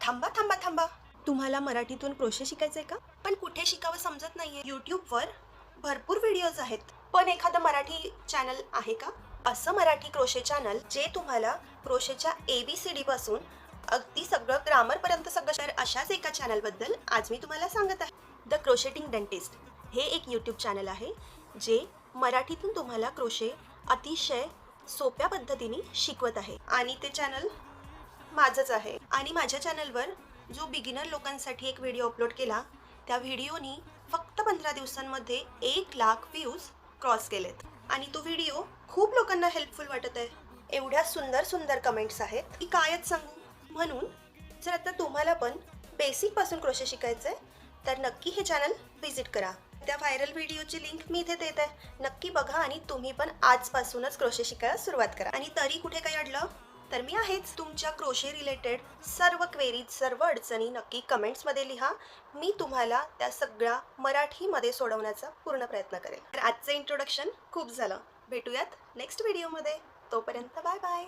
थांबा थांबा थांबा, तुम्हाला मराठीतून क्रोशे शिकायचं आहे का? पण कुठे शिकावं समजत नाहीये. यूट्यूबवर भरपूर व्हिडिओज आहेत, पण एखादं मराठी चॅनल आहे का? असं मराठी क्रोशे चॅनल जे तुम्हाला क्रोशेच्या ABCD पासून अगदी सगळं ग्रामरपर्यंत सगळं. तर अशाच एका चॅनलबद्दल आज मी तुम्हाला सांगत आहे. द क्रोशेटिंग डेंटिस्ट हे एक यूट्यूब चॅनल आहे जे मराठीतून तुम्हाला क्रोशे अतिशय सोप्या पद्धतीने शिकवत आहे. आणि ते चॅनल माझंच आहे. आणि माझ्या चॅनलवर जो बिगिनर लोकांसाठी एक व्हिडिओ अपलोड केला, त्या व्हिडिओनी फक्त 15 दिवसांमध्ये 1,00,000 व्ह्यूज क्रॉस केलेत. आणि तो व्हिडिओ खूप लोकांना हेल्पफुल वाटत आहे. एवढ्या सुंदर सुंदर कमेंट्स आहेत की कायच सांगू. म्हणून जर आता तुम्हाला पण बेसिकपासून क्रोशे शिकायचं आहे तर नक्की हे चॅनल व्हिजिट करा. त्या व्हायरल व्हिडिओची लिंक मी इथे देत आहे, नक्की बघा आणि तुम्ही पण आजपासूनच क्रोशे शिकायला सुरुवात करा. आणि तरी कुठे काही अडलं तर मी आहेच. तुमच्या क्रोशे रिलेटेड सर्व क्वेरीज, सर्व अडचणी नक्की कमेंट्समध्ये लिहा. मी तुम्हाला त्या सगळ्या मराठीमध्ये सोडवण्याचा पूर्ण प्रयत्न करेन. तर आजचं इंट्रोडक्शन खूप झालं. भेटूयात नेक्स्ट व्हिडिओमध्ये. तोपर्यंत बाय बाय.